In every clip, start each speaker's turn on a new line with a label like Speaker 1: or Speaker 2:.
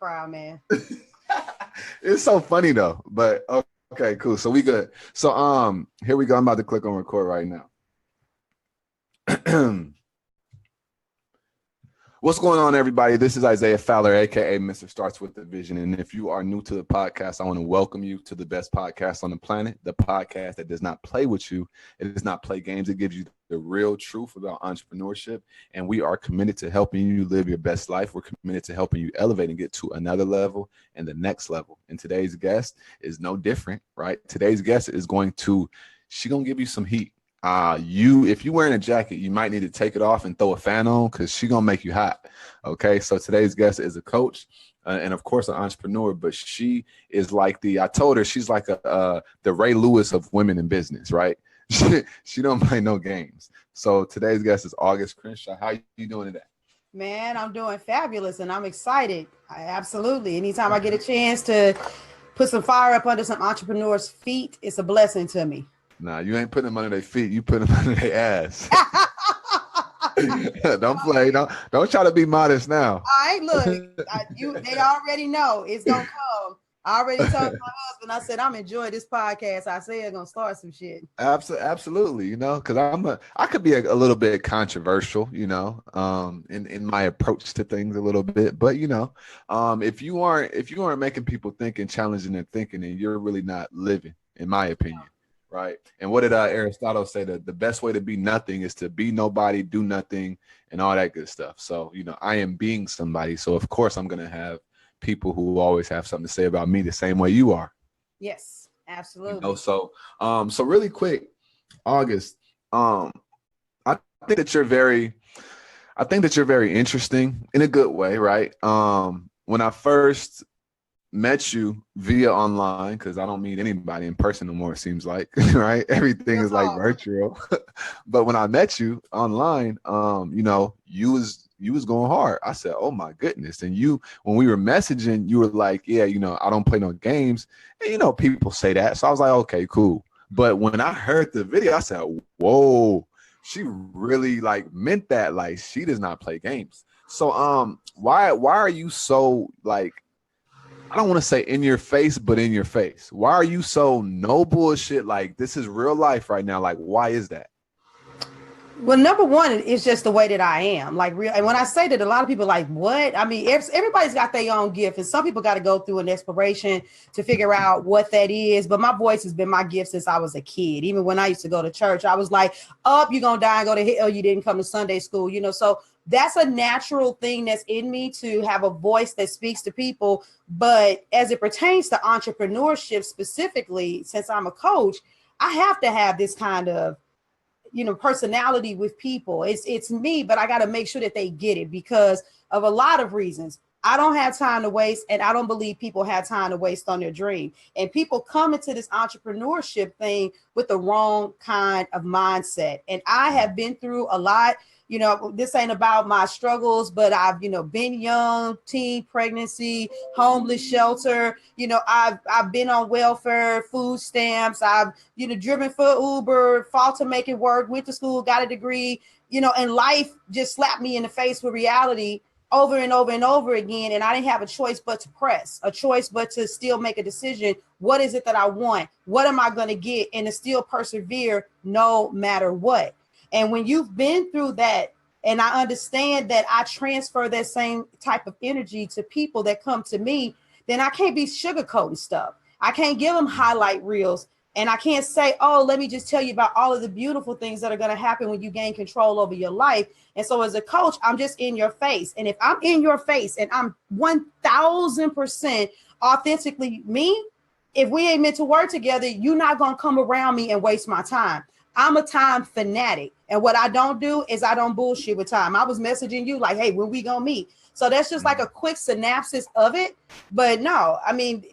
Speaker 1: crowd, man.
Speaker 2: It's so funny though, but okay, cool. So we good. So here we go. I'm about to click on record right now. What's going on, everybody? This is Isaiah Fowler, aka Mr. Starts with the Vision. And if you are new to the podcast, I want to welcome you to the best podcast on the planet, the podcast that does not play with you. It does not play games. It gives you the real truth about entrepreneurship. And we are committed to helping you live your best life. We're committed to helping you elevate and get to another level and the next level. And today's guest is no different, right? Today's guest is she's going to give you some heat. If you're wearing a jacket, you might need to take it off and throw a fan on because she's gonna make you hot. Okay, so today's guest is a coach and of course an entrepreneur, but she is like I told her she's like the Ray Lewis of women in business, right? She don't play no games. So today's guest is August Crenshaw. How you doing today?
Speaker 1: Man, I'm doing fabulous and I'm excited. Absolutely. Anytime I get a chance to put some fire up under some entrepreneurs' feet, it's a blessing to me.
Speaker 2: Nah, you ain't putting them under their feet. You put them under their ass. Don't play. Don't try to be modest now.
Speaker 1: All right, look, they already know it's gonna come. I already told my husband. I said I'm enjoying this podcast. I said I'm gonna start some shit.
Speaker 2: Absolutely, because I could be a little bit controversial, in my approach to things a little bit. But if you aren't making people think and challenging their thinking, then you're really not living, in my opinion. Right. And what did Aristotle say? That the best way to be nothing is to be nobody, do nothing, and all that good stuff. So, I am being somebody. So, of course, I'm going to have people who always have something to say about me the same way you are.
Speaker 1: Yes, absolutely.
Speaker 2: So really quick, August, I think that you're very interesting in a good way. Right. When I first met you via online, because I don't meet anybody in person no more, it seems like, right? Everything is like virtual. But when I met you online, you was going hard. I said, oh my goodness. And when we were messaging, you were like, yeah, I don't play no games. And people say that. So I was like, okay, cool. But when I heard the video, I said, whoa, she really meant that. Like, she does not play games. So why are you so I don't want to say in your face, but in your face? Why are you so no bullshit? Like, this is real life right now. Like, why is that?
Speaker 1: Well, number one, it's just the way that I am. Like, real. And when I say that, a lot of people are like, what? I mean, everybody's got their own gift. And some people got to go through an exploration to figure out what that is. But my voice has been my gift since I was a kid. Even when I used to go to church, I was like, you're going to die and go to hell. You didn't come to Sunday school, So that's a natural thing that's in me, to have a voice that speaks to people. But as it pertains to entrepreneurship specifically, since I'm a coach, I have to have this kind of, personality with people. It's me, but I got to make sure that they get it because of a lot of reasons. I don't have time to waste, and I don't believe people have time to waste on their dream. And people come into this entrepreneurship thing with the wrong kind of mindset. And I have been through a lot. This ain't about my struggles, but I've, been young, teen pregnancy, homeless shelter. I've been on welfare, food stamps. I've, driven for Uber, fought to make it work, went to school, got a degree, and life just slapped me in the face with reality over and over and over again. And I didn't have a choice but to still make a decision. What is it that I want? What am I going to get? And to still persevere no matter what. And when you've been through that, and I understand that I transfer that same type of energy to people that come to me, then I can't be sugarcoating stuff. I can't give them highlight reels. And I can't say, let me just tell you about all of the beautiful things that are going to happen when you gain control over your life. And so as a coach, I'm just in your face. And if I'm in your face and I'm 1000% authentically me, if we ain't meant to work together, you're not going to come around me and waste my time. I'm a time fanatic. And what I don't do is I don't bullshit with time. I was messaging you like, hey, when we gonna meet? So that's just like a quick synopsis of it. But no, I mean,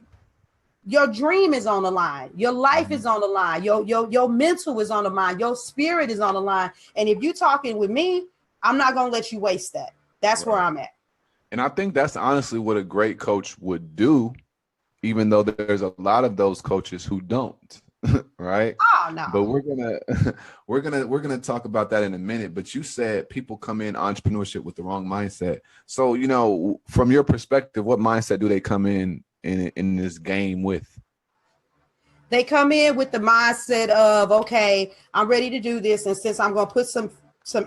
Speaker 1: your dream is on the line. Your life is on the line. Your mental is on the line. Your spirit is on the line. And if you're talking with me, I'm not going to let you waste that. That's right. Where I'm at.
Speaker 2: And I think that's honestly what a great coach would do, even though there's a lot of those coaches who don't. Right? But we're gonna we're gonna talk about that in a minute. But you said people come in entrepreneurship with the wrong mindset. So, you know, from your perspective, what mindset do they come in this game with?
Speaker 1: They come in with the mindset of, okay, I'm ready to do this, and since I'm going to put some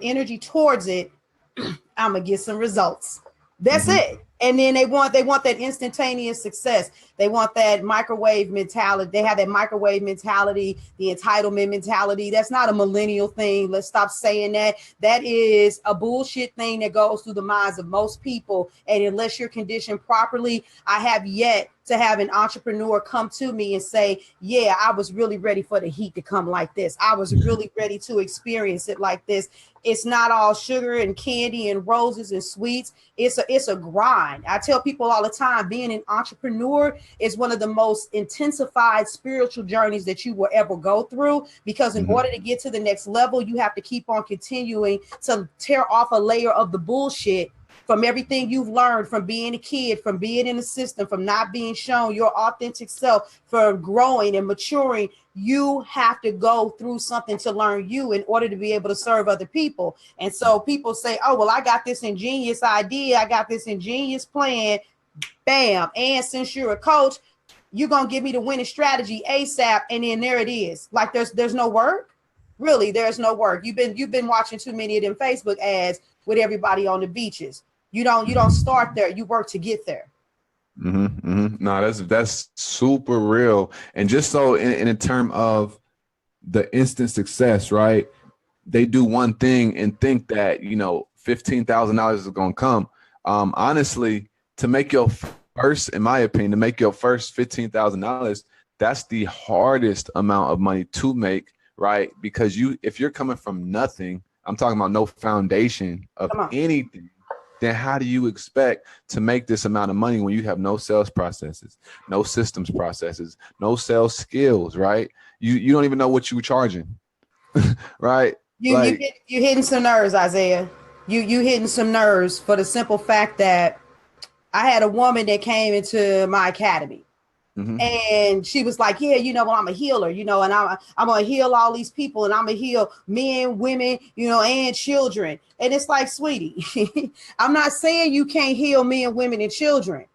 Speaker 1: energy towards it, I'm gonna get some results. That's it. And then they want that instantaneous success. They want that microwave mentality. They have that microwave mentality, the entitlement mentality. That's not a millennial thing. Let's stop saying that. That is a bullshit thing that goes through the minds of most people. And unless you're conditioned properly, I have yet to have an entrepreneur come to me and say, yeah, I was really ready for the heat to come like this. I was really ready to experience it like this. It's not all sugar and candy and roses and sweets. It's a grind. I tell people all the time, being an entrepreneur is one of the most intensified spiritual journeys that you will ever go through, because in order to get to the next level, you have to keep on continuing to tear off a layer of the bullshit from everything you've learned from being a kid, from being in the system, from not being shown your authentic self, for growing and maturing. You have to go through something to learn you in order to be able to serve other people. And so people say, oh, well, I got this ingenious idea. I got this ingenious plan. Bam. And since you're a coach, you're going to give me the winning strategy ASAP. And then there it is. Like there's no work. Really, there's no work. You've been watching too many of them Facebook ads with everybody on the beaches. You don't start there. You work to get there.
Speaker 2: No, that's super real. And just so in term of the instant success, right? They do one thing and think that, you know, $15,000 is going to come. Honestly, to make your first, in my opinion, to make your first $15,000, that's the hardest amount of money to make, right? Because if you're coming from nothing, I'm talking about no foundation of anything, then how do you expect to make this amount of money when you have no sales processes, no systems processes, no sales skills, right? You don't even know what you're charging, right?
Speaker 1: You hitting some nerves, Isaiah. You hitting some nerves for the simple fact that I had a woman that came into my academy. And she was like, yeah, you know, well, I'm a healer, you know, and I'm going to heal all these people, and I'm going to heal men, women, you know, and children. And it's like, sweetie, I'm not saying you can't heal men, women, and children,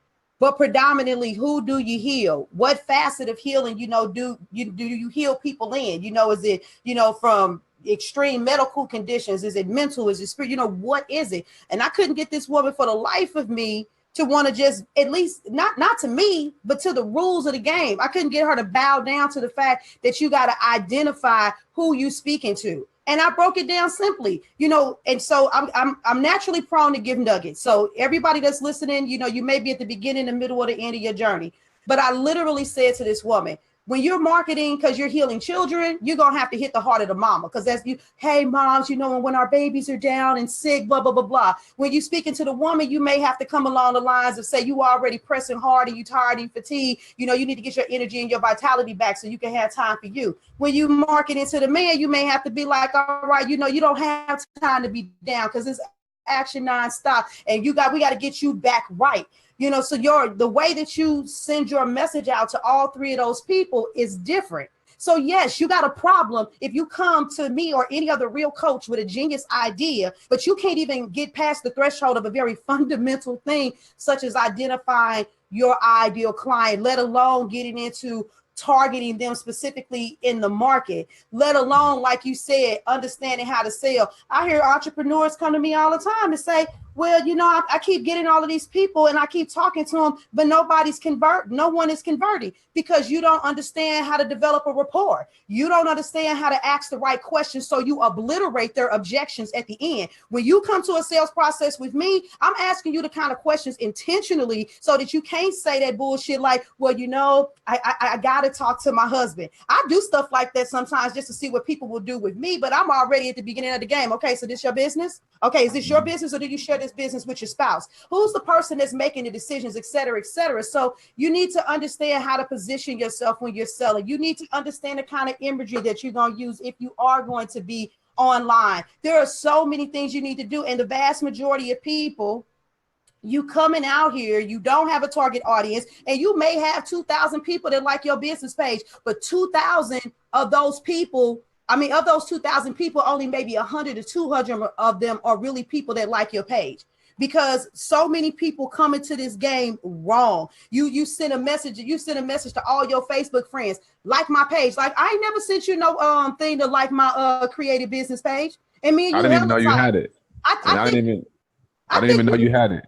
Speaker 1: but predominantly, who do you heal? What facet of healing, you know, do you heal people in? You know, is it, you know, from extreme medical conditions? Is it mental? Is it spirit? You know, what is it? And I couldn't get this woman for the life of me to want to just, at least not to me, but to the rules of the game. I couldn't get her to bow down to the fact that you got to identify who you speaking to. And I broke it down simply, you know, and so I'm naturally prone to give nuggets. So everybody that's listening, you know, you may be at the beginning, the middle, or the end of your journey. But I literally said to this woman, when you're marketing because you're healing children, you're going to have to hit the heart of the mama, because that's you. Hey, moms, you know, when our babies are down and sick, blah, blah, blah, blah. When you're speaking to the woman, you may have to come along the lines of say you already pressing hard and you tired and fatigued. You know, you need to get your energy and your vitality back so you can have time for you. When you market into the man, you may have to be like, all right, you know, you don't have time to be down because it's action nonstop. And we got to get you back right. You know, so the way that you send your message out to all three of those people is different. So yes, you got a problem if you come to me or any other real coach with a genius idea, but you can't even get past the threshold of a very fundamental thing, such as identifying your ideal client, let alone getting into targeting them specifically in the market, let alone, like you said, understanding how to sell. I hear entrepreneurs come to me all the time and say, well, you know, I keep getting all of these people and I keep talking to them, but nobody's converting. No one is converting because you don't understand how to develop a rapport. You don't understand how to ask the right questions. So you obliterate their objections at the end. When you come to a sales process with me, I'm asking you the kind of questions intentionally so that you can't say that bullshit like, well, you know, I got to talk to my husband. I do stuff like that sometimes just to see what people will do with me, but I'm already at the beginning of the game. Okay, so this your business? Okay, is this your business or do you share this business with your spouse? Who's the person that's making the decisions, et cetera, et cetera? So you need to understand how to position yourself when you're selling. You need to understand the kind of imagery that you're going to use if you are going to be online. There are so many things you need to do. And the vast majority of people, You coming out here, you don't have a target audience, and you may have 2,000 people that like your business page, but 2,000 of those people, of those 2,000 people, only maybe 100 to 200 of them are really people that like your page. Because so many people come into this game wrong. You send a message to all your Facebook friends, like my page. Like, I ain't never sent you no thing to like my creative business page. And me and you,
Speaker 2: I didn't even know you had it. I didn't even know you had it.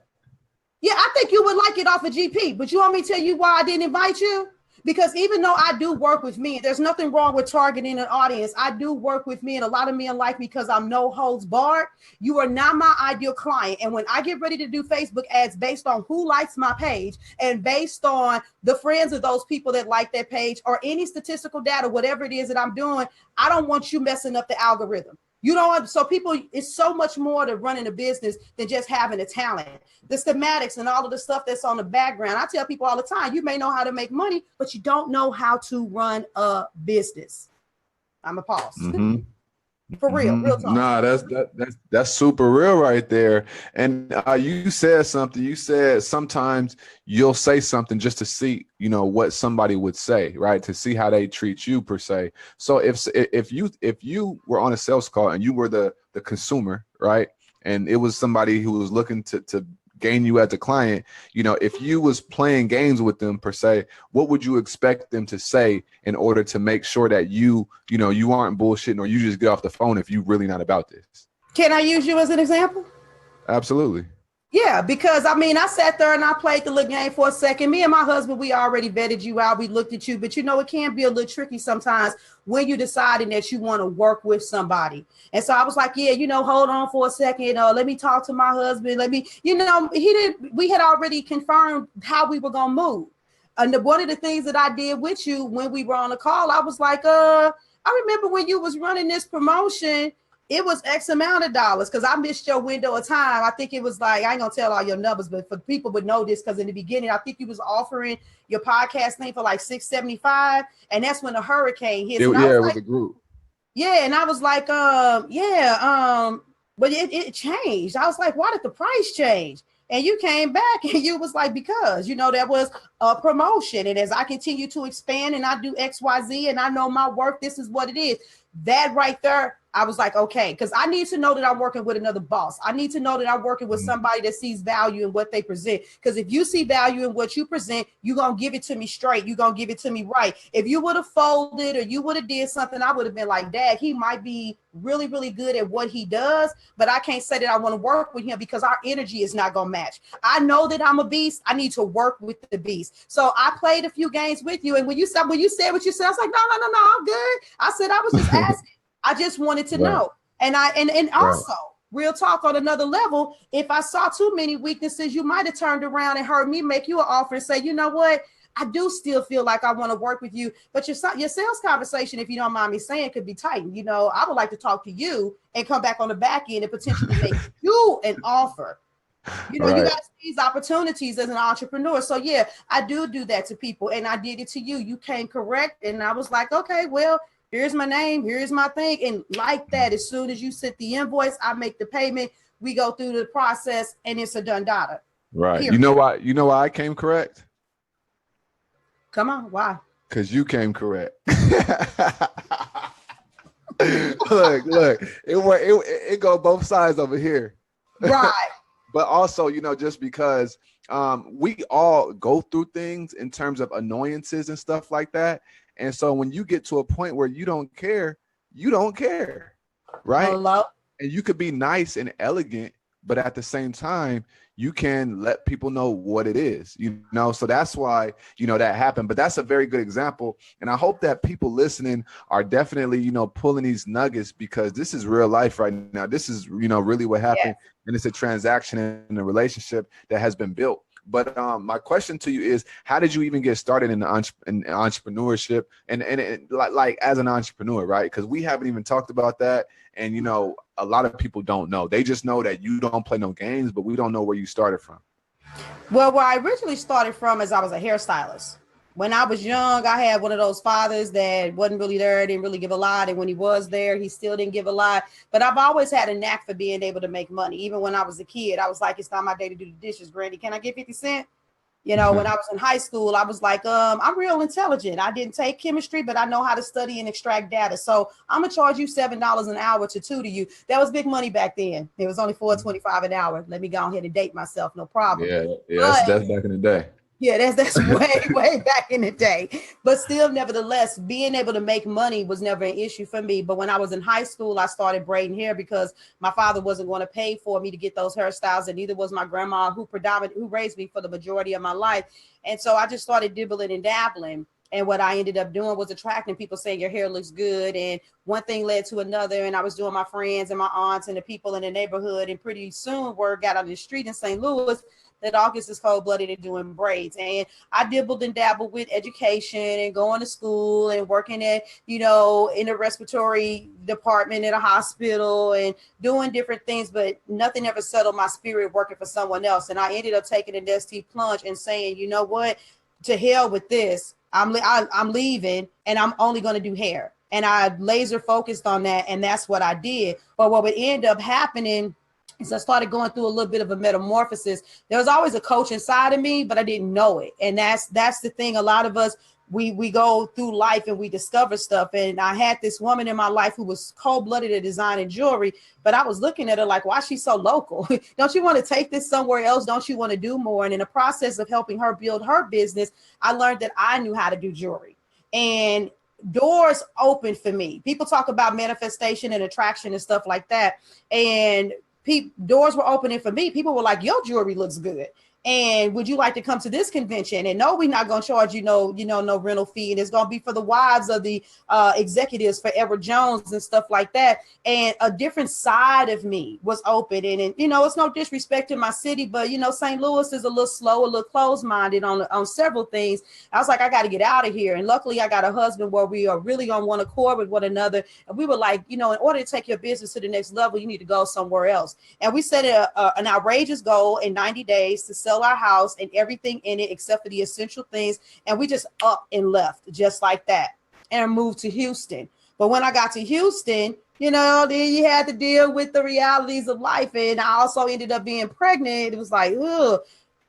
Speaker 1: Yeah, I think you would like it off of GP, but you want me to tell you why I didn't invite you? Because even though I do work with men, there's nothing wrong with targeting an audience. I do work with men. A lot of men like me because I'm no holds barred. You are not my ideal client. And when I get ready to do Facebook ads based on who likes my page and based on the friends of those people that like that page or any statistical data, whatever it is that I'm doing, I don't want you messing up the algorithm. You know, so people, it's so much more to running a business than just having a talent. The schematics and all of the stuff that's on the background. I tell people all the time, you may know how to make money, but you don't know how to run a business. I'm a pause.
Speaker 2: Mm-hmm.
Speaker 1: For real, real talk.
Speaker 2: Nah, that's super real right there. And you said something. You said sometimes you'll say something just to see, what somebody would say, right? To see how they treat you per se. So if you were on a sales call and you were the consumer, right, and it was somebody who was looking to gain you as a client, if you was playing games with them per se, what would you expect them to say in order to make sure that you aren't bullshitting or you just get off the phone if you really not about this?
Speaker 1: Can I use you as an example?
Speaker 2: Absolutely.
Speaker 1: Yeah, because I sat there and I played the little game for a second. Me and my husband, we already vetted you out. We looked at you, but it can be a little tricky sometimes when you're deciding that you want to work with somebody. And so I was like, yeah, hold on for a second. Let me talk to my husband. We had already confirmed how we were going to move. And one of the things that I did with you when we were on the call, I was like, I remember when you was running this promotion, it was X amount of dollars because I missed your window of time. I think it was like, I ain't gonna tell all your numbers, but for people would know this because in the beginning, I think you was offering your podcast thing for like $675, and that's when the hurricane hit.
Speaker 2: It was a group.
Speaker 1: Yeah, and I was like, but it changed. I was like, why did the price change? And you came back and you was like, because, that was a promotion. And as I continue to expand and I do XYZ and I know my work, this is what it is. That right there, I was like, okay, because I need to know that I'm working with another boss. I need to know that I'm working with somebody that sees value in what they present. Because if you see value in what you present, you're going to give it to me straight. You're going to give it to me right. If you would have folded or you would have did something, I would have been like, Dad, he might be really, really good at what he does, but I can't say that I want to work with him because our energy is not going to match. I know that I'm a beast. I need to work with the beast. So I played a few games with you. And when you said what you said, I was like, no, I'm good. I said, I was just asking. I just wanted to know. And also, real talk on another level, if I saw too many weaknesses, you might have turned around and heard me make you an offer and say, you know what? I do still feel like I want to work with you, but your sales conversation, if you don't mind me saying, could be tightened. I would like to talk to you and come back on the back end and potentially make you an offer. You got to seize opportunities as an entrepreneur. So yeah, I do that to people, and I did it to you. You came correct, and I was like, okay, well, here's my name, here's my thing. And like that, as soon as you send the invoice, I make the payment, we go through the process, and it's a done data.
Speaker 2: Right. Period. You know why I came correct?
Speaker 1: Come on, why?
Speaker 2: Because you came correct. look, it go both sides over here.
Speaker 1: Right.
Speaker 2: But also, just because we all go through things in terms of annoyances and stuff like that. And so when you get to a point where you don't care, right?
Speaker 1: Hello?
Speaker 2: And you could be nice and elegant, but at the same time, you can let people know what it is, so that's why, that happened. But that's a very good example. And I hope that people listening are definitely, pulling these nuggets, because this is real life right now. This is, really what happened. Yes. And it's a transaction in a relationship that has been built. But my question to you is, how did you even get started in entrepreneurship and like as an entrepreneur, right? Because we haven't even talked about that. And, a lot of people don't know. They just know that you don't play no games, but we don't know where you started from.
Speaker 1: Well, where I originally started from is I was a hairstylist. When I was young, I had one of those fathers that wasn't really there, didn't really give a lot. And when he was there, he still didn't give a lot. But I've always had a knack for being able to make money. Even when I was a kid, I was like, it's not my day to do the dishes, Granny. Can I get 50 cents? You know, when I was in high school, I was like, I'm real intelligent. I didn't take chemistry, but I know how to study and extract data. So I'm gonna charge you $7 an hour to tutor you. That was big money back then. It was only $4.25 an hour. Let me go ahead and date myself, no problem.
Speaker 2: Yeah,
Speaker 1: But
Speaker 2: that's back in the day.
Speaker 1: yeah, that's way back in the day. But still, nevertheless, being able to make money was never an issue for me. But when I was in high school, I started braiding hair because my father wasn't going to pay for me to get those hairstyles, and neither was my grandma, who raised me for the majority of my life. And so I just started dibbling and dabbling. And what I ended up doing was attracting people saying your hair looks good. And one thing led to another. And I was doing my friends and my aunts and the people in the neighborhood. And pretty soon word got on the street in St. Louis that August is cold-blooded and doing braids. And I dibbled and dabbled with education and going to school and working at, in a respiratory department at a hospital and doing different things, but nothing ever settled my spirit working for someone else. And I ended up taking a nasty plunge and saying, you know what, to hell with this. I'm leaving and I'm only going to do hair. And I laser focused on that. And that's what I did. But what would end up happening is I started going through a little bit of a metamorphosis. There was always a coach inside of me, but I didn't know it. And that's the thing. A lot of us, we go through life and we discover stuff. And I had this woman in my life who was cold-blooded at designing jewelry, but I was looking at her like, why is she so local? Don't you want to take this somewhere else? Don't you want to do more? And in the process of helping her build her business, I learned that I knew how to do jewelry. And doors opened for me. People talk about manifestation and attraction and stuff like that. And doors were opening for me. People were like, your jewelry looks good. And would you like to come to this convention? And no, we're not going to charge you no rental fee. And it's going to be for the wives of the executives for Edward Jones and stuff like that. And a different side of me was open. And it's no disrespect to my city, but, St. Louis is a little slow, a little closed-minded on several things. I was like, I got to get out of here. And luckily, I got a husband where we are really on one accord with one another. And we were like, in order to take your business to the next level, you need to go somewhere else. And we set an outrageous goal in 90 days to sell our house and everything in it except for the essential things. And we just up and left just like that and moved to Houston. But when I got to Houston, then you had to deal with the realities of life. And I also ended up being pregnant. It was like, ugh,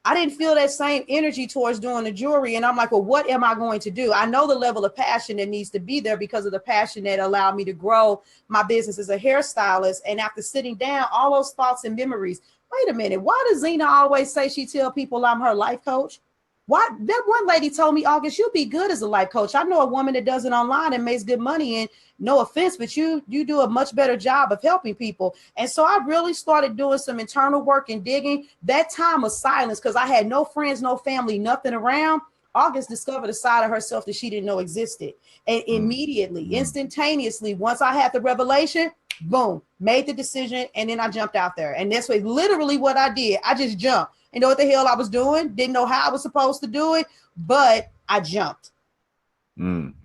Speaker 1: I didn't feel that same energy towards doing the jewelry. And I'm like, well, what am I going to do? I know the level of passion that needs to be there because of the passion that allowed me to grow my business as a hairstylist. And after sitting down, all those thoughts and memories, wait a minute, why does Zena always say she tell people I'm her life coach? Why? That one lady told me, August, you'll be good as a life coach. I know a woman that does it online and makes good money. And no offense, but you do a much better job of helping people. And so I really started doing some internal work and digging. That time of silence, because I had no friends, no family, nothing around. August discovered a side of herself that she didn't know existed. And immediately, instantaneously, once I had the revelation, boom, made the decision. And then I jumped out there. And that's literally what I did. I just jumped. You know what the hell I was doing? Didn't know how I was supposed to do it, but I jumped.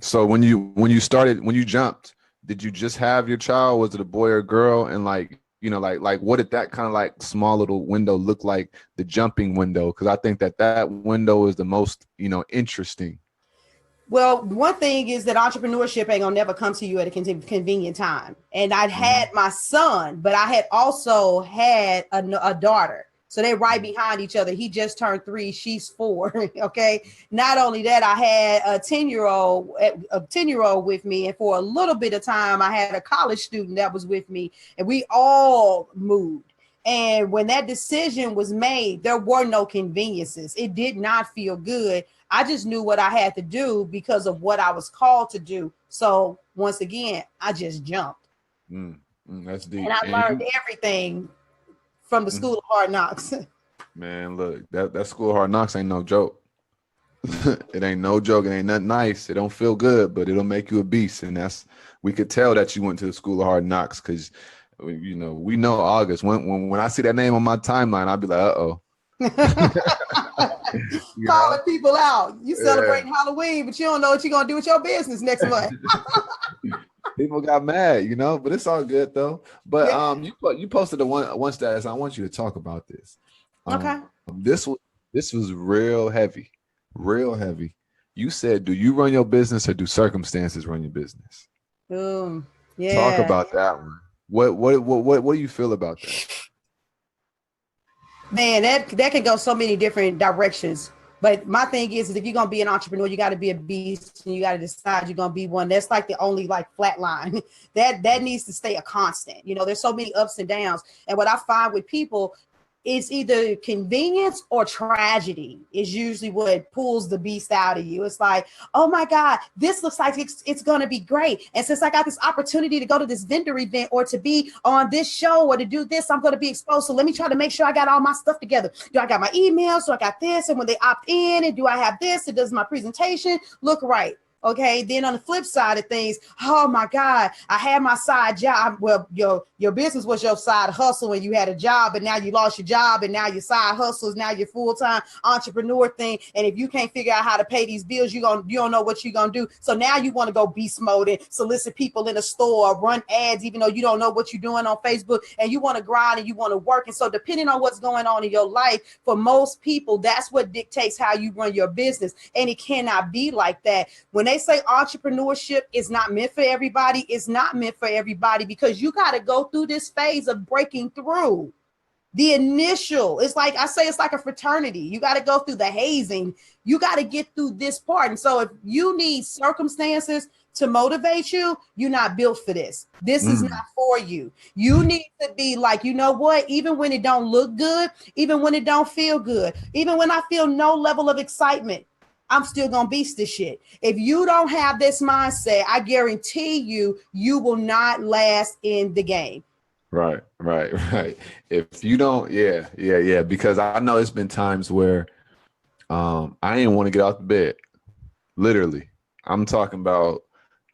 Speaker 2: So when you jumped, did you just have your child? Was it a boy or a girl? And like what did that kind of like small little window look like, the jumping window? Because I think that window is the most, interesting.
Speaker 1: Well, one thing is that entrepreneurship ain't gonna never come to you at a convenient time. And I'd had my son, but I had also had a daughter. So they're right behind each other. He just turned 3. She's 4. Okay. Not only that, I had a 10-year-old with me. And for a little bit of time, I had a college student that was with me, and we all moved. And when that decision was made, there were no conveniences. It did not feel good. I just knew what I had to do because of what I was called to do. So once again, I just jumped.
Speaker 2: That's deep.
Speaker 1: And I learned everything from the School of Hard Knocks.
Speaker 2: Man, look, that School of Hard Knocks ain't no joke. It ain't no joke. It ain't nothing nice. It don't feel good, but it'll make you a beast. And we could tell that you went to the School of Hard Knocks because, we know August. When I see that name on my timeline, I'll be like, uh-oh.
Speaker 1: Calling people out. You celebrating Halloween, but you don't know what you're going to do with your business next month.
Speaker 2: People got mad, but it's all good though. But you posted one status. I want you to talk about this.
Speaker 1: Okay.
Speaker 2: This was real heavy. You said, do you run your business or do circumstances run your business?
Speaker 1: Yeah.
Speaker 2: Talk about that one. What do you feel about that?
Speaker 1: Man, that can go so many different directions. But my thing is if you're gonna be an entrepreneur, you got to be a beast, and you got to decide you're gonna be one. That's like the only like flat line that needs to stay a constant. You know, there's so many ups and downs, and what I find with people, it's either convenience or tragedy is usually what pulls the beast out of you. It's like, oh my God, this looks like it's going to be great. And since I got this opportunity to go to this vendor event or to be on this show or to do this, I'm going to be exposed. So let me try to make sure I got all my stuff together. Do I got my email? So I got this. And when they opt in, and do I have this? And does my presentation look right? Okay. Then on the flip side of things, oh my God, I had my side job. Well, your business was your side hustle when you had a job, but now you lost your job, and now your side hustle is now your full-time entrepreneur thing. And if you can't figure out how to pay these bills, you don't know what you're gonna do. So now you want to go beast mode and solicit people in a store, run ads, even though you don't know what you're doing on Facebook, and you want to grind and you want to work. And so depending on what's going on in your life, for most people, that's what dictates how you run your business. And it cannot be like that. When they say entrepreneurship is not meant for everybody, it's not meant for everybody, because you got to go through this phase of breaking through. The initial, it's like I say, it's like a fraternity. You got to go through the hazing. You got to get through this part. And so if you need circumstances to motivate you, you're not built for this. This is not for you. You need to be like, you know what? Even when it don't look good, even when it don't feel good, even when I feel no level of excitement, I'm still going to beast this shit. If you don't have this mindset, I guarantee you, you will not last in the game.
Speaker 2: Right. If you don't, yeah. Because I know it's been times where I didn't want to get out the bed. Literally. I'm talking about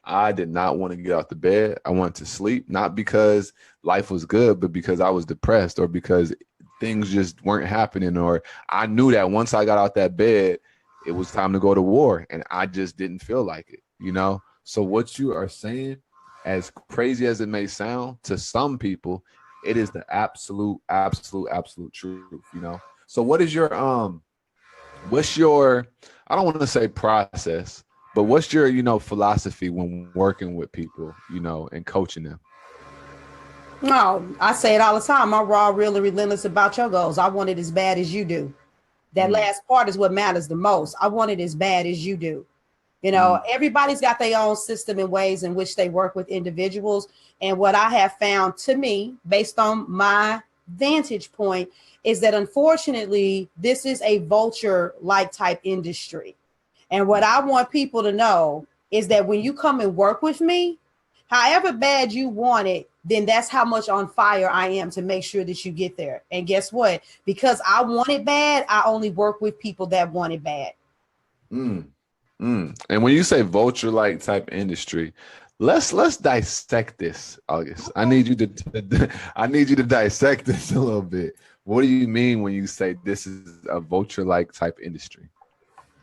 Speaker 2: I did not want to get out the bed. I wanted to sleep, not because life was good, but because I was depressed or because things just weren't happening. Or I knew that once I got out that bed, it was time to go to war, and I just didn't feel like it, you know? So what you are saying, as crazy as it may sound to some people, it is the absolute truth, you know? So what's your, I don't want to say process, but what's your, philosophy when working with people, and coaching them?
Speaker 1: No, I say it all the time. I'm raw, real, and relentless about your goals. I want it as bad as you do. That last part is what matters the most. I want it as bad as you do. Everybody's got their own system and ways in which they work with individuals. And what I have found, to me, based on my vantage point, is that unfortunately, this is a vulture-like type industry. And what I want people to know is that when you come and work with me, however bad you want it, then that's how much on fire I am to make sure that you get there. And guess what? Because I want it bad, I only work with people that want it bad.
Speaker 2: And when you say vulture-like type industry, let's dissect this, August. I need you to dissect this a little bit. What do you mean when you say this is a vulture-like type industry?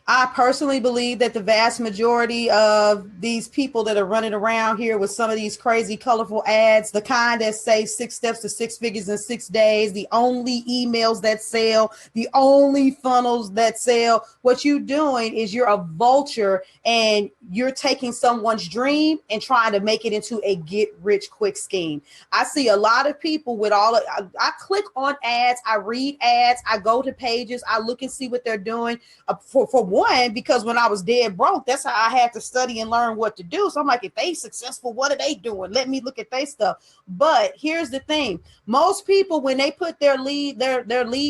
Speaker 1: I personally believe that the vast majority of these people that are running around here with some of these crazy, colorful ads, the kind that say 6 steps to 6 figures in 6 days, the only emails that sell, the only funnels that sell, what you're doing is you're a vulture and you're taking someone's dream and trying to make it into a get rich quick scheme. I see a lot of people with I click on ads, I read ads, I go to pages, I look and see what they're doing for one, because when I was dead broke, that's how I had to study and learn what to do. So I'm like, if they successful, what are they doing? Let me look at their stuff. But here's the thing. Most people, when they put their lead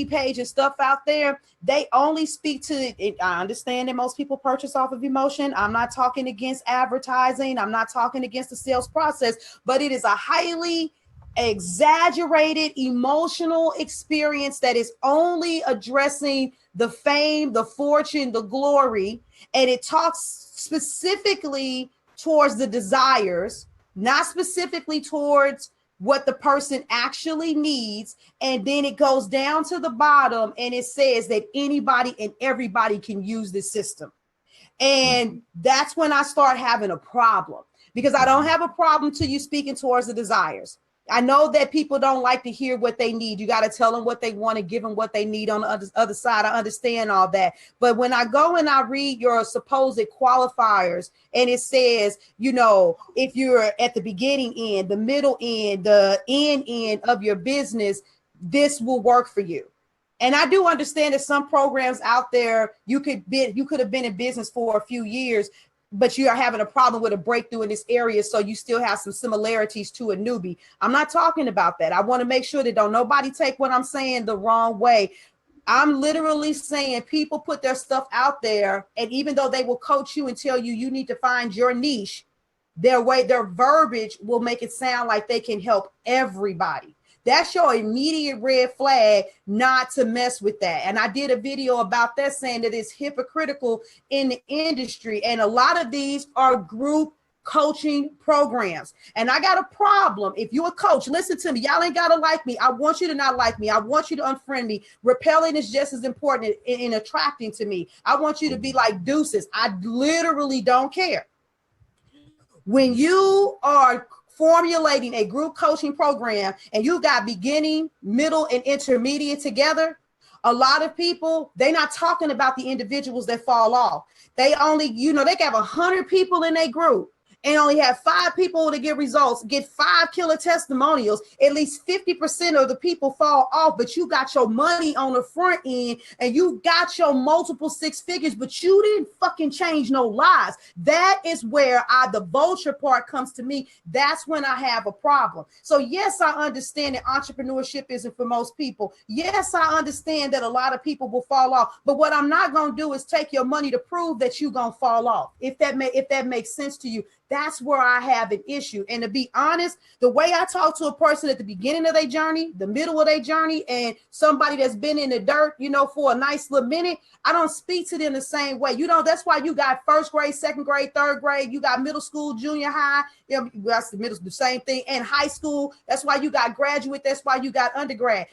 Speaker 1: page and stuff out there, they only speak to it. I understand that most people purchase off of emotion. I'm not talking against advertising. I'm not talking against the sales process, but it is a highly exaggerated emotional experience that is only addressing the fame, the fortune, the glory, and it talks specifically towards the desires, not specifically towards what the person actually needs. And then it goes down to the bottom and it says that anybody and everybody can use this system. And that's when I start having a problem, because I don't have a problem till you speaking towards the desires. I know that people don't like to hear what they need. You got to tell them what they want and give them what they need on the other side. I understand all that. But when I go and I read your supposed qualifiers and it says, you know, if you're at the beginning end, the middle end, the end of your business, this will work for you. And I do understand that some programs out there, you could have been in business for a few years, but you are having a problem with a breakthrough in this area. So you still have some similarities to a newbie. I'm not talking about that. I want to make sure that don't nobody take what I'm saying the wrong way. I'm literally saying people put their stuff out there, and even though they will coach you and tell you you need to find your niche, their verbiage will make it sound like they can help everybody. That's your immediate red flag not to mess with that. And I did a video about that saying that it's hypocritical in the industry. And a lot of these are group coaching programs. And I got a problem. If you're a coach, listen to me. Y'all ain't got to like me. I want you to not like me. I want you to unfriend me. Repelling is just as important in attracting to me. I want you to be like deuces. I literally don't care. When you are formulating a group coaching program and you got beginning, middle, and intermediate together, a lot of people, they're not talking about the individuals that fall off. They only, you know, they can have 100 people in their group and only have 5 people to get results, get 5 killer testimonials. At least 50% of the people fall off, but you got your money on the front end and you got your multiple 6 figures, but you didn't fucking change no lives. That is where the vulture part comes to me. That's when I have a problem. So yes, I understand that entrepreneurship isn't for most people. Yes, I understand that a lot of people will fall off, but what I'm not going to do is take your money to prove that you're going to fall off. If that makes sense to you. That's where I have an issue. And to be honest, the way I talk to a person at the beginning of their journey, the middle of their journey, and somebody that's been in the dirt, you know, for a nice little minute, I don't speak to them the same way. You know, that's why you got first grade, second grade, third grade, you got middle school, junior high, you know, that's the same thing, and high school. That's why you got graduate. That's why you got undergrad.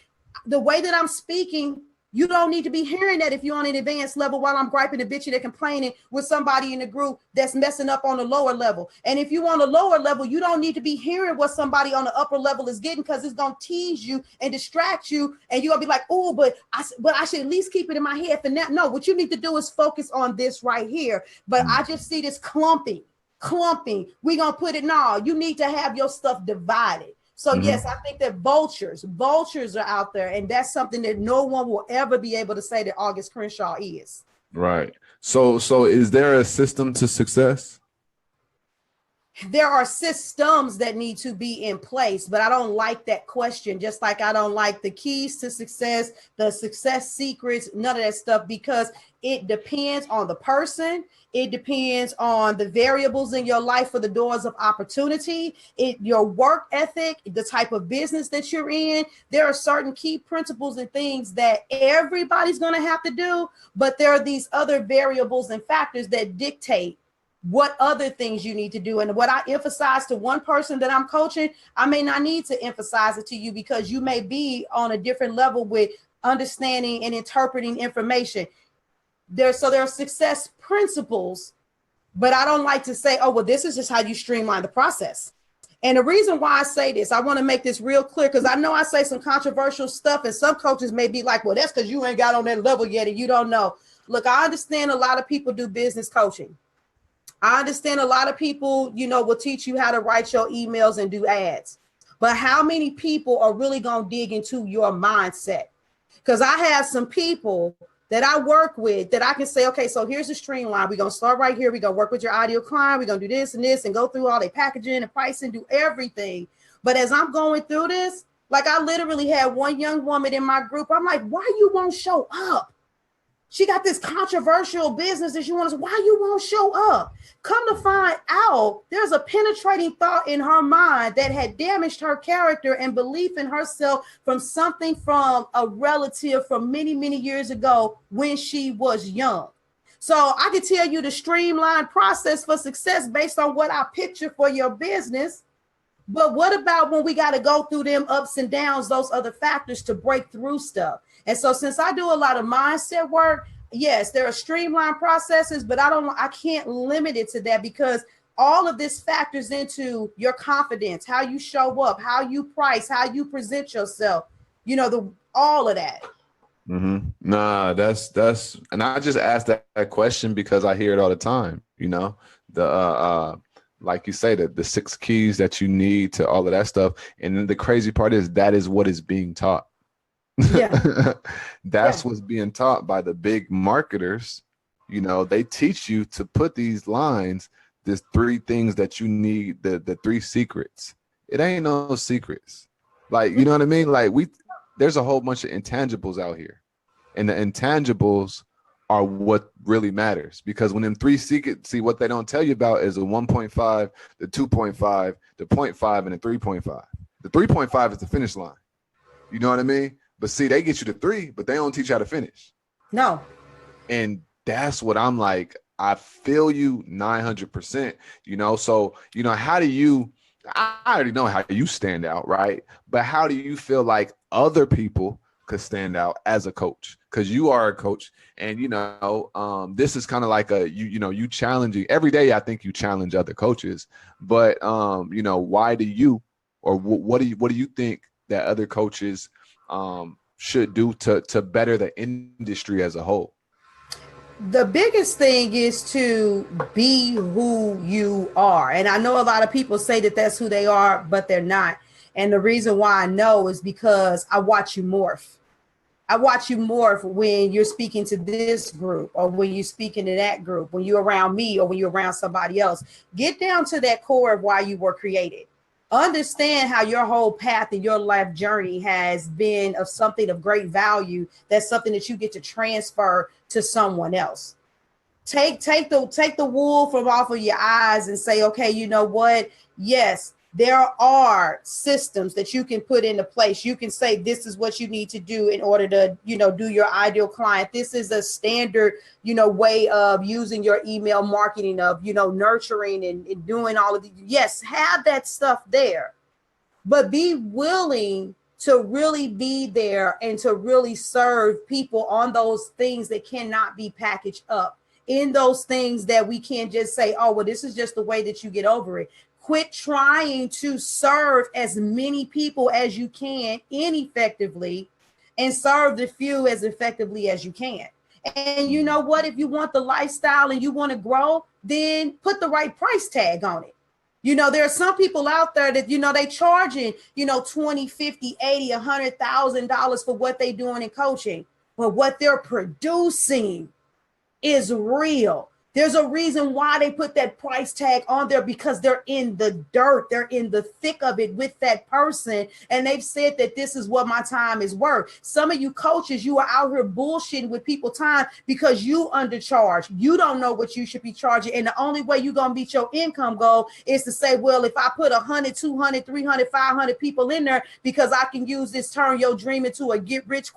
Speaker 1: The way that I'm speaking, you don't need to be hearing that if you're on an advanced level while I'm griping and bitching and complaining with somebody in the group that's messing up on the lower level. And if you on the lower level, you don't need to be hearing what somebody on the upper level is getting, because it's going to tease you and distract you. And you're going to be like, oh, but I should at least keep it in my head for now. No, what you need to do is focus on this right here. But I just see this clumping. We're going to put it, no, you need to have your stuff divided. So yes, I think that vultures are out there, and that's something that no one will ever be able to say that August Crenshaw is.
Speaker 2: Right. So is there a system to success?
Speaker 1: There are systems that need to be in place, but I don't like that question. Just like I don't like the keys to success, the success secrets, none of that stuff, because it depends on the person. It depends on the variables in your life for the doors of opportunity, your work ethic, the type of business that you're in. There are certain key principles and things that everybody's going to have to do, but there are these other variables and factors that dictate what other things you need to do. And what I emphasize to one person that I'm coaching, I may not need to emphasize it to you, because you may be on a different level with understanding and interpreting information. There are success principles, but I don't like to say, oh, well, this is just how you streamline the process. And the reason why I say this, I want to make this real clear, because I know I say some controversial stuff and some coaches may be like, well, that's because you ain't got on that level yet and you don't know. Look, I understand a lot of people do business coaching. I understand a lot of people, you know, will teach you how to write your emails and do ads. But how many people are really going to dig into your mindset? Because I have some people that I work with that I can say, okay, so here's the streamline. We're going to start right here. We're going to work with your ideal client. We're going to do this and this and go through all their packaging and pricing, do everything. But as I'm going through this, like I literally had one young woman in my group. I'm like, why you won't show up? She got this controversial business that she wants. Why you won't show up? Come to find out, there's a penetrating thought in her mind that had damaged her character and belief in herself from something from a relative from many, many years ago when she was young. So I can tell you the streamlined process for success based on what I picture for your business. But what about when we got to go through them ups and downs, those other factors to break through stuff? And so since I do a lot of mindset work, yes, there are streamlined processes, but I can't limit it to that, because all of this factors into your confidence, how you show up, how you price, how you present yourself, all of that.
Speaker 2: Mm-hmm. Nah, that's, and I just asked that question because I hear it all the time. The like you say, the 6 keys that you need to all of that stuff. And then the crazy part is that is what is being taught.
Speaker 1: Yeah.
Speaker 2: That's what's being taught by the big marketers. They teach you to put these lines, there's 3 things that you need, the 3 secrets. It ain't no secrets. Like, you know what I mean? Like there's a whole bunch of intangibles out here. And the intangibles are what really matters, because when them 3 secrets, see, what they don't tell you about is the 1.5, the 2.5, the 0.5, and the 3.5. The 3.5 is the finish line. You know what I mean? But see, they get you to 3, but they don't teach you how to finish.
Speaker 1: No.
Speaker 2: And that's what I'm like, I feel you 900%, so, how do you, I already know how you stand out, right? But how do you feel like other people could stand out as a coach? Because you are a coach, and this is kind of like you challenging every day. I think you challenge other coaches, but why do you, or what do you think that other coaches should do to better the industry as a whole?
Speaker 1: The biggest thing is to be who you are. And I know a lot of people say that that's who they are, but they're not. And the reason why I know is because I watch you morph. I watch you morph when you're speaking to this group, or when you're speaking to that group, when you're around me, or when you're around somebody else. Get down to that core of why you were created. Understand how your whole path and your life journey has been of something of great value. That's something that you get to transfer to someone else. Take the wool from off of your eyes and say, okay, you know what? Yes, there are systems that you can put into place. You can say, this is what you need to do in order to, do your ideal client. This is a standard, way of using your email marketing, of, nurturing and doing all of the, yes, have that stuff there, but be willing to really be there and to really serve people on those things that cannot be packaged up, in those things that we can't just say, oh, well, this is just the way that you get over it. Quit trying to serve as many people as you can ineffectively, and serve the few as effectively as you can. And you know what? If you want the lifestyle and you want to grow, then put the right price tag on it. There are some people out there that, they charging, 20, 50, 80, $100,000 for what they doing in coaching. But what they're producing is real. There's a reason why they put that price tag on there, because they're in the dirt. They're in the thick of it with that person. And they've said that this is what my time is worth. Some of you coaches, you are out here bullshitting with people's time because you undercharge. You don't know what you should be charging. And the only way you're going to meet your income goal is to say, well, if I put 100, 200, 300, 500 people in there, because I can use this, turn your dream into a get rich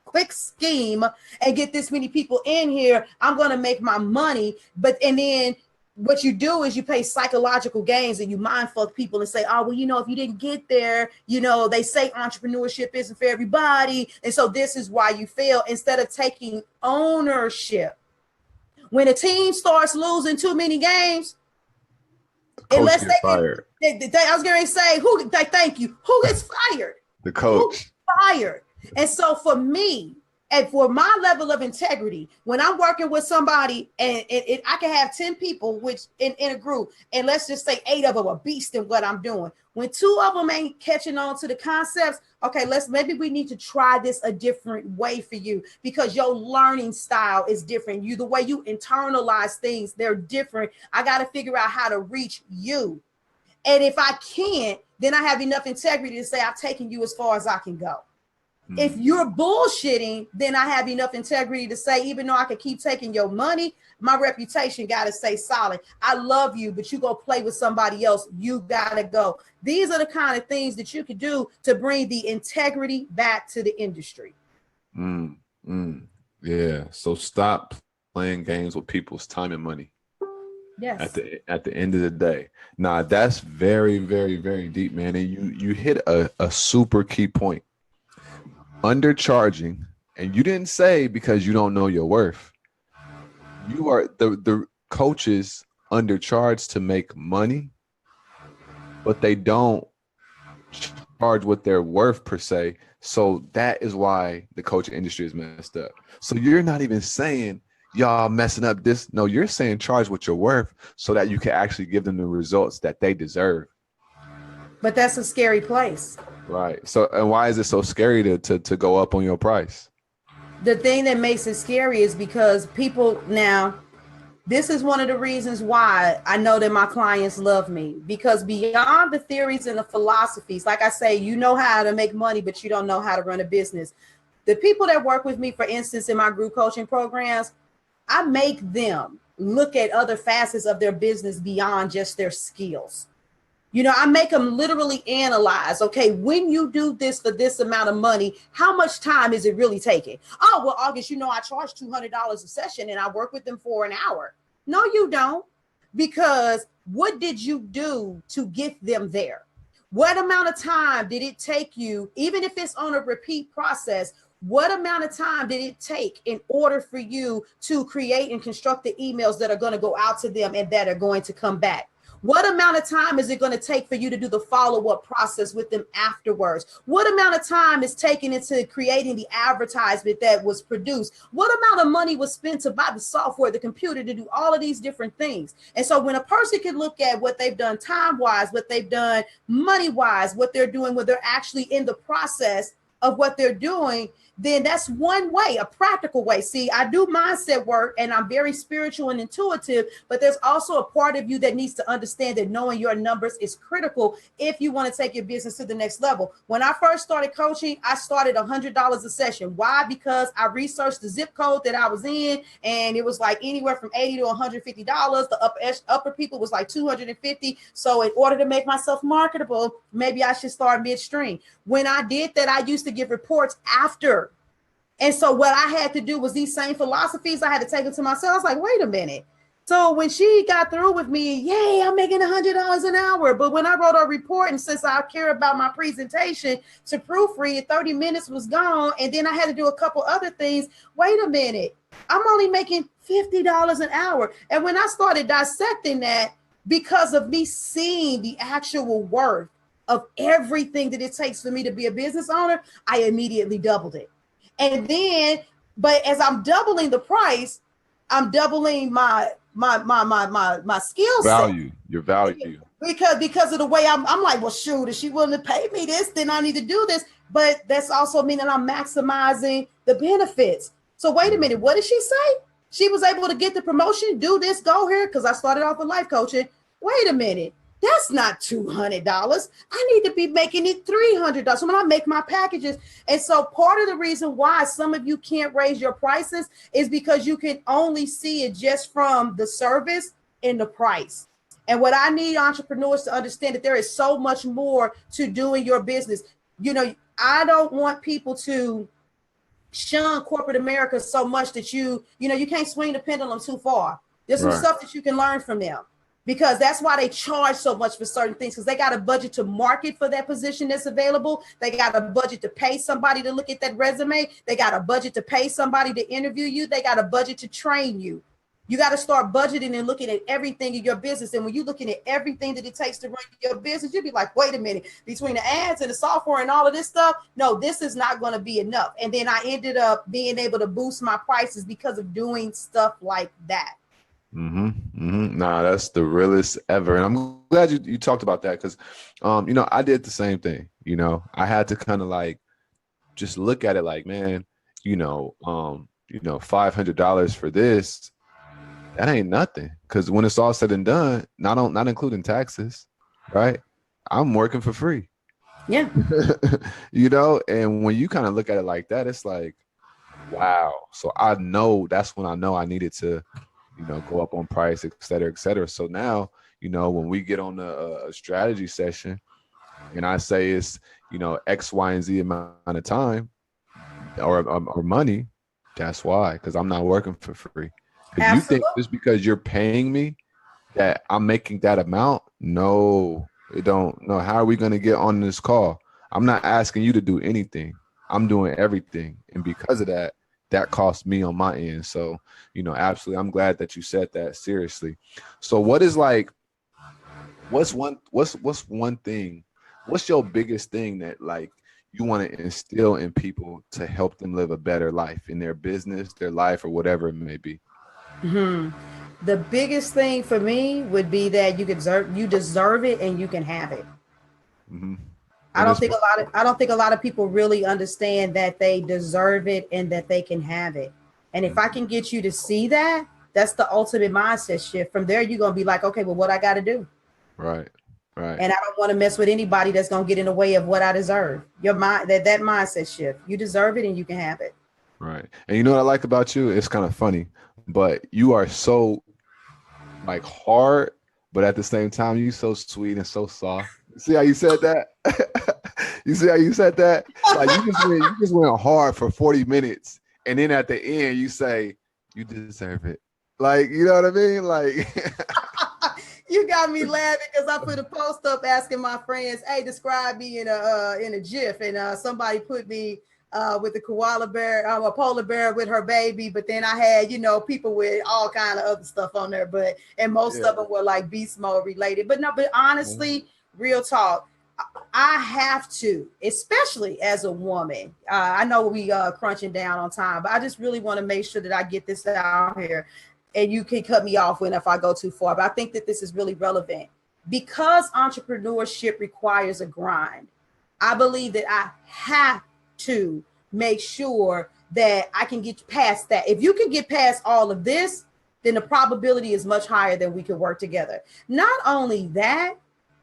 Speaker 1: quick scheme and get this many people in here, I'm going to make my money. And then what you do is you play psychological games and you mind fuck people and say, oh, well, if you didn't get there, they say entrepreneurship isn't for everybody. And so this is why you fail, instead of taking ownership. When a team starts losing too many games, unless they fired. I was going to say, thank you. Who gets fired?
Speaker 2: The coach.
Speaker 1: Fired. And so for me, and for my level of integrity, when I'm working with somebody and I can have 10 people which in a group, and let's just say 8 of them are beast in what I'm doing. When 2 of them ain't catching on to the concepts, okay, maybe we need to try this a different way for you, because your learning style is different. The way you internalize things, they're different. I got to figure out how to reach you. And if I can't, then I have enough integrity to say I've taken you as far as I can go. If you're bullshitting, then I have enough integrity to say, even though I could keep taking your money, my reputation got to stay solid. I love you, but you go play with somebody else, you got to go. These are the kind of things that you could do to bring the integrity back to the industry.
Speaker 2: Yeah. So stop playing games with people's time and money.
Speaker 1: Yes.
Speaker 2: At the end of the day. Nah, that's very, very, very deep, man. And you hit a super key point. Undercharging, and you didn't say because you don't know your worth. You are the coaches undercharge to make money, but they don't charge what they're worth per se. So that is why the coaching industry is messed up. So you're not even saying y'all messing up this. No, you're saying charge what you're worth so that you can actually give them the results that they deserve.
Speaker 1: But that's a scary place.
Speaker 2: Right. So, and why is it so scary to go up on your price?
Speaker 1: The thing that makes it scary is because people now, this is one of the reasons why I know that my clients love me, because beyond the theories and the philosophies, like I say, you know how to make money, but you don't know how to run a business. The people that work with me, for instance, in my group coaching programs, I make them look at other facets of their business beyond just their skills. You know, I make them literally analyze, okay, when you do this for this amount of money, how much time is it really taking? Oh, well, August, you know, I charge $200 a session and I work with them for an hour. No, you don't. Because what did you do to get them there? What amount of time did it take you, even if it's on a repeat process? What amount of time did it take in order for you to create and construct the emails that are going to go out to them and that are going to come back? What amount of time is it going to take for you to do the follow-up process with them afterwards? What amount of time is taken into creating the advertisement that was produced? What amount of money was spent to buy the software, the computer, to do all of these different things? And so when a person can look at what they've done time-wise, what they've done money-wise, what they're doing when they're actually in the process of what they're doing, then that's one way, a practical way. See, I do mindset work and I'm very spiritual and intuitive, but there's also a part of you that needs to understand that knowing your numbers is critical if you want to take your business to the next level. When I first started coaching, I started $100 a session. Why? Because I researched the zip code that I was in, and it was like anywhere from $80 to $150. The upper people was like $250. So in order to make myself marketable, maybe I should start midstream. When I did that, I used to give reports after. And so what I had to do was these same philosophies, I had to take it to myself. I was like, wait a minute. So when she got through with me, yay, I'm making $100 an hour. But when I wrote a report, and since I care about my presentation, to proofread it, 30 minutes was gone. And then I had to do a couple other things. Wait a minute. I'm only making $50 an hour. And when I started dissecting that, because of me seeing the actual worth of everything that it takes for me to be a business owner, I immediately doubled it. And then, but as I'm doubling the price, I'm doubling my skill set.
Speaker 2: Your value.
Speaker 1: Because of the way I'm like, well, shoot, if she willing to pay me this, then I need to do this. But that's also meaning I'm maximizing the benefits. So wait a minute, what did she say? She was able to get the promotion, do this, go here, because I started off with life coaching. Wait a minute. That's not $200. I need to be making it $300 when I make my packages. And so part of the reason why some of you can't raise your prices is because you can only see it just from the service and the price. And what I need entrepreneurs to understand, that there is so much more to doing your business. You know, I don't want people to shun corporate America so much that you can't swing the pendulum too far. There's some stuff that you can learn from them. Because that's why they charge so much for certain things, because they got a budget to market for that position that's available. They got a budget to pay somebody to look at that resume. They got a budget to pay somebody to interview you. They got a budget to train you. You got to start budgeting and looking at everything in your business. And when you're looking at everything that it takes to run your business, you'll be like, wait a minute, between the ads and the software and all of this stuff, no, this is not going to be enough. And then I ended up being able to boost my prices because of doing stuff like that.
Speaker 2: Nah, that's the realest ever. And I'm glad you talked about that, because I did the same thing. I had to kind of like just look at it like, man, $500 for this, that ain't nothing. Because when it's all said and done, not including taxes, right? I'm working for free.
Speaker 1: Yeah.
Speaker 2: And when you kind of look at it like that, it's like, wow. So that's when I know I needed to go up on price, et cetera, et cetera. So now, when we get on a strategy session and I say it's, X, Y, and Z amount of time or money, that's why, because I'm not working for free. If you think just because you're paying me that I'm making that amount, no, it don't. No, how are we going to get on this call? I'm not asking you to do anything. I'm doing everything. And because of that, that cost me on my end. So, absolutely, I'm glad that you said that seriously. So what is like, what's one thing, what's your biggest thing that like you want to instill in people to help them live a better life in their business, their life, or whatever it may be?
Speaker 1: The biggest thing for me would be that you deserve it and you can have it.
Speaker 2: Hmm.
Speaker 1: I
Speaker 2: And
Speaker 1: don't
Speaker 2: it's
Speaker 1: think a lot of people really understand that they deserve it and that they can have it. And if I can get you to see that, that's the ultimate mindset shift. From there, you're gonna be like, okay, well, what I got to do?
Speaker 2: right, right,
Speaker 1: And I don't want to mess with anybody that's gonna get in the way of what I deserve. Your mind, that mindset shift. You deserve it and you can have it.
Speaker 2: right. And you know what I like about you? It's kind of funny, but you are so like hard, but at the same time, you so sweet and so soft. See how you said that? You see how you said that? Like you just went hard for 40 minutes, and then at the end you say you deserve it. Like, you know what I mean? Like
Speaker 1: You got me laughing because I put a post up asking my friends, "Hey, describe me in a GIF," and somebody put me with a koala bear, a polar bear with her baby. But then I had, people with all kind of other stuff on there, and most
Speaker 2: yeah.
Speaker 1: of them were like beast mode related. But no, but honestly, real talk, I have to, especially as a woman. I know we crunching down on time, but I just really want to make sure that I get this out here. And you can cut me off when if I go too far. But I think that this is really relevant because entrepreneurship requires a grind. I believe that I have to make sure that I can get past that. If you can get past all of this, then the probability is much higher that we can work together. Not only that,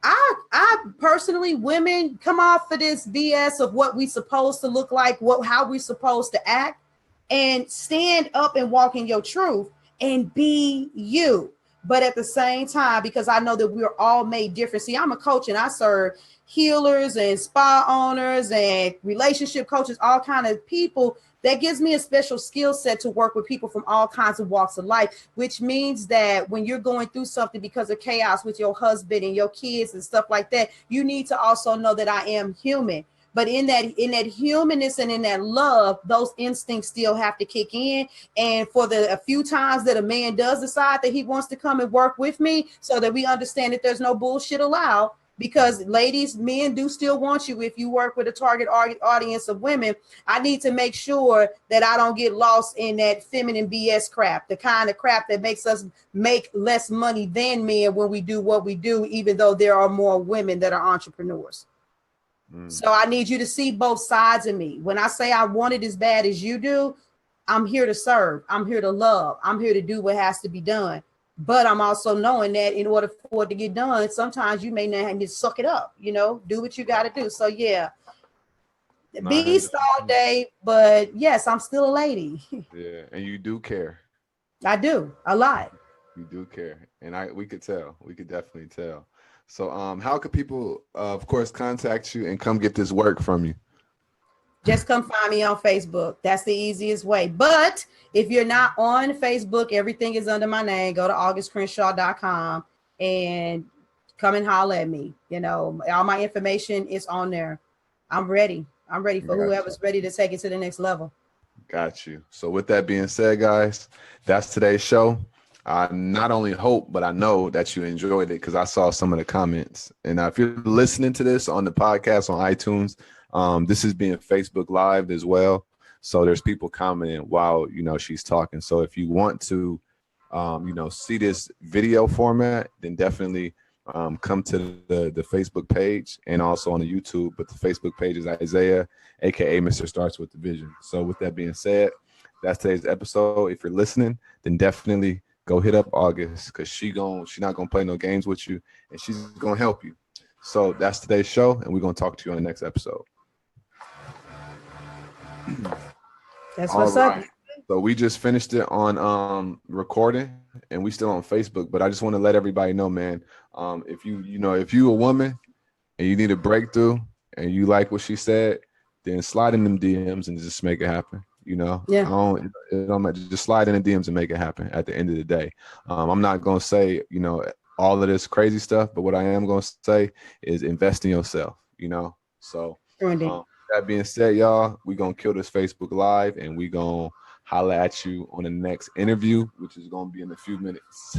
Speaker 1: I personally, women come off of this BS of what we supposed to look like, how we supposed to act, and stand up and walk in your truth and be you. But at the same time, because I know that we're all made different. See, I'm a coach and I serve healers and spa owners and relationship coaches, all kind of people. That gives me a special skill set to work with people from all kinds of walks of life, which means that when you're going through something because of chaos with your husband and your kids and stuff like that, you need to also know that I am human. But in that humanness and in that love, those instincts still have to kick in. And for the a few times that a man does decide that he wants to come and work with me, so that we understand that there's no bullshit allowed, because ladies, men do still want you if you work with a target audience of women. I need to make sure that I don't get lost in that feminine BS crap, the kind of crap that makes us make less money than men when we do what we do, even though there are more women that are entrepreneurs. So I need you to see both sides of me. When I say I want it as bad as you do, I'm here to serve. I'm here to love. I'm here to do what has to be done. But I'm also knowing that in order for it to get done, sometimes you may not have to suck it up, do what you got to do. So yeah, beast all
Speaker 2: 900%.
Speaker 1: day. But yes, I'm still a lady.
Speaker 2: Yeah, and you do care.
Speaker 1: I do a lot.
Speaker 2: You do care, and we could tell. We could definitely tell. So, how could people, of course, contact you and come get this work from you?
Speaker 1: Just come find me on Facebook. That's the easiest way. But if you're not on Facebook, everything is under my name. Go to augustcrenshaw.com and come and holler at me. All my information is on there. I'm ready. I'm ready for whoever's ready to take it to the next level.
Speaker 2: Got you. So with that being said, guys, that's today's show. I not only hope, but I know that you enjoyed it because I saw some of the comments. And if you're listening to this on the podcast on iTunes, this is being Facebook Live as well. So there's people commenting while, she's talking. So if you want to, see this video format, then definitely come to the Facebook page and also on the YouTube. But the Facebook page is Isaiah, aka Mr. Starts with the Vision. So with that being said, that's today's episode. If you're listening, then definitely go hit up August because she's not gonna play no games with you and she's gonna help you. So that's today's show, and we're gonna talk to you on the next episode.
Speaker 1: That's what's up.
Speaker 2: So we just finished it on recording, and we still on Facebook. But I just want to let everybody know, man. If you a woman and you need a breakthrough and you like what she said, then slide in them DMs and just make it happen. Yeah. Just slide in the DMs and make it happen. At the end of the day, I'm not gonna say all of this crazy stuff, but what I am gonna say is invest in yourself. So. That being said, y'all, we gonna kill this Facebook Live and we gonna holla at you on the next interview, which is going to be in a few minutes.